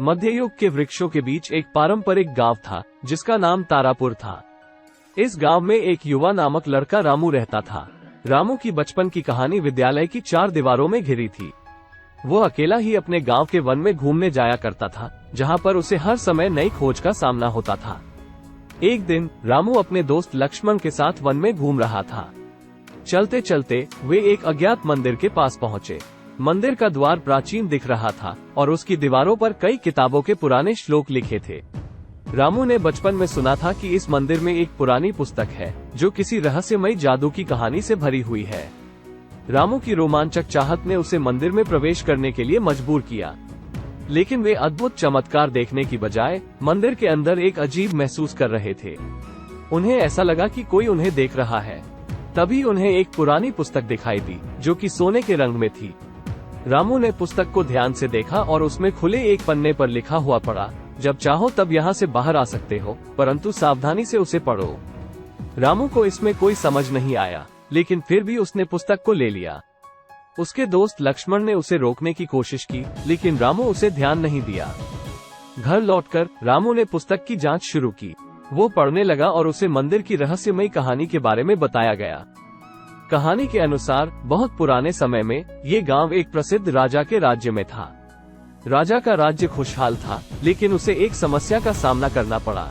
मध्ययुग के वृक्षों के बीच एक पारंपरिक गांव था जिसका नाम तारापुर था। इस गांव में एक युवा नामक लड़का रामू रहता था। रामू की बचपन की कहानी विद्यालय की 4 दीवारों में घिरी थी। वो अकेला ही अपने गांव के वन में घूमने जाया करता था, जहां पर उसे हर समय नई खोज का सामना होता था। एक दिन रामू अपने दोस्त लक्ष्मण के साथ वन में घूम रहा था। चलते चलते वे एक अज्ञात मंदिर के पास पहुंचे। मंदिर का द्वार प्राचीन दिख रहा था और उसकी दीवारों पर कई किताबों के पुराने श्लोक लिखे थे। रामू ने बचपन में सुना था कि इस मंदिर में एक पुरानी पुस्तक है जो किसी रहस्यमयी जादू की कहानी से भरी हुई है। रामू की रोमांचक चाहत ने उसे मंदिर में प्रवेश करने के लिए मजबूर किया, लेकिन वे अद्भुत चमत्कार देखने की बजाय मंदिर के अंदर एक अजीब महसूस कर रहे थे। उन्हें ऐसा लगा कि कोई उन्हें देख रहा है। तभी उन्हें एक पुरानी पुस्तक दिखाई दी जो कि सोने के रंग में थी। रामू ने पुस्तक को ध्यान से देखा और उसमें खुले एक पन्ने पर लिखा हुआ पढ़ा, जब चाहो तब यहाँ से बाहर आ सकते हो, परंतु सावधानी से उसे पढ़ो। रामू को इसमें कोई समझ नहीं आया, लेकिन फिर भी उसने पुस्तक को ले लिया। उसके दोस्त लक्ष्मण ने उसे रोकने की कोशिश की, लेकिन रामू उसे ध्यान नहीं दिया। घर लौटकर रामू ने पुस्तक की जांच शुरू की। वो पढ़ने लगा और उसे मंदिर की रहस्यमयी कहानी के बारे में बताया गया। कहानी के अनुसार बहुत पुराने समय में ये गांव एक प्रसिद्ध राजा के राज्य में था। राजा का राज्य खुशहाल था, लेकिन उसे एक समस्या का सामना करना पड़ा।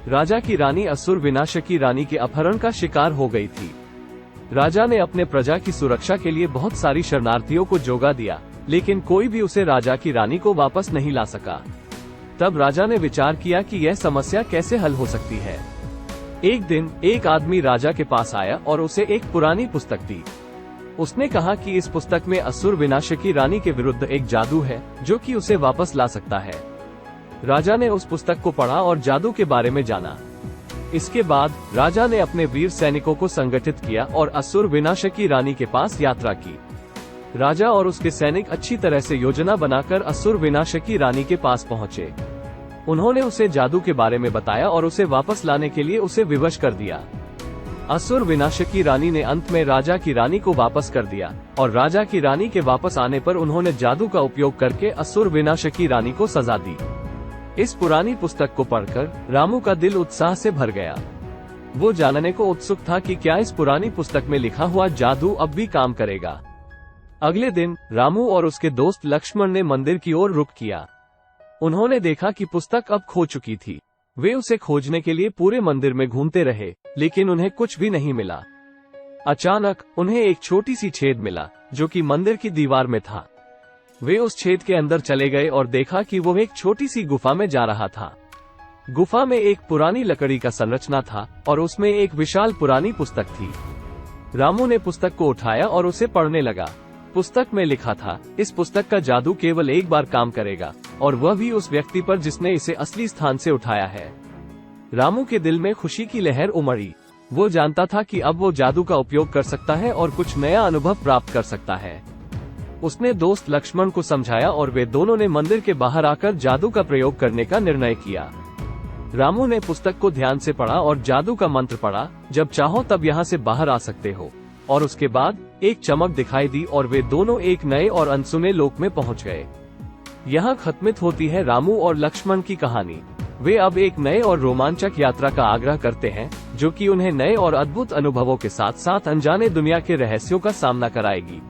राजा की रानी असुर विनाशकी रानी के अपहरण का शिकार हो गई थी। राजा ने अपने प्रजा की सुरक्षा के लिए बहुत सारी शरणार्थियों को जोगा दिया, लेकिन कोई भी उसे राजा की रानी को वापस नहीं ला सका। तब राजा ने विचार किया कि यह समस्या कैसे हल हो सकती है। एक दिन एक आदमी राजा के पास आया और उसे एक पुरानी पुस्तक दी। उसने कहा कि इस पुस्तक में असुर विनाशकी रानी के विरुद्ध एक जादू है जो कि उसे वापस ला सकता है। राजा ने उस पुस्तक को पढ़ा और जादू के बारे में जाना। इसके बाद राजा ने अपने वीर सैनिकों को संगठित किया और असुर विनाशकी रानी के पास यात्रा की। राजा और उसके सैनिक अच्छी तरह से योजना बनाकर असुर विनाशकी रानी के पास पहुंचे। उन्होंने उसे जादू के बारे में बताया और उसे वापस लाने के लिए उसे विवश कर दिया। असुर विनाशकी रानी ने अंत में राजा की रानी को वापस कर दिया और राजा की रानी के वापस आने पर उन्होंने जादू का उपयोग करके असुर विनाशकी रानी को सजा दी। इस पुरानी पुस्तक को पढ़कर रामू का दिल उत्साह से भर गया। वो जानने को उत्सुक था कि क्या इस पुरानी पुस्तक में लिखा हुआ जादू अब भी काम करेगा। अगले दिन रामू और उसके दोस्त लक्ष्मण ने मंदिर की ओर रुख किया। उन्होंने देखा कि पुस्तक अब खो चुकी थी। वे उसे खोजने के लिए पूरे मंदिर में घूमते रहे, लेकिन उन्हें कुछ भी नहीं मिला। अचानक उन्हें एक छोटी सी छेद मिला जो कि मंदिर की दीवार में था। वे उस छेद के अंदर चले गए और देखा कि वो एक छोटी सी गुफा में जा रहा था। गुफा में एक पुरानी लकड़ी का संरचना था और उसमें एक विशाल पुरानी पुस्तक थी। रामू ने पुस्तक को उठाया और उसे पढ़ने लगा। पुस्तक में लिखा था, इस पुस्तक का जादू केवल एक बार काम करेगा और वह भी उस व्यक्ति पर जिसने इसे असली स्थान से उठाया है। रामू के दिल में खुशी की लहर उमड़ी। वो जानता था कि अब वो जादू का उपयोग कर सकता है और कुछ नया अनुभव प्राप्त कर सकता है। उसने दोस्त लक्ष्मण को समझाया और वे दोनों ने मंदिर के बाहर आकर जादू का प्रयोग करने का निर्णय किया। रामू ने पुस्तक को ध्यान से पढ़ा और जादू का मंत्र पढ़ा, जब चाहो तब यहाँ से बाहर आ सकते हो। और उसके बाद एक चमक दिखाई दी और वे दोनों एक नए और अनसुने लोक में पहुंच गए। यहाँ खत्मित होती है रामू और लक्ष्मण की कहानी। वे अब एक नए और रोमांचक यात्रा का आग्रह करते हैं, जो कि उन्हें नए और अद्भुत अनुभवों के साथ साथ अनजाने दुनिया के रहस्यों का सामना कराएगी।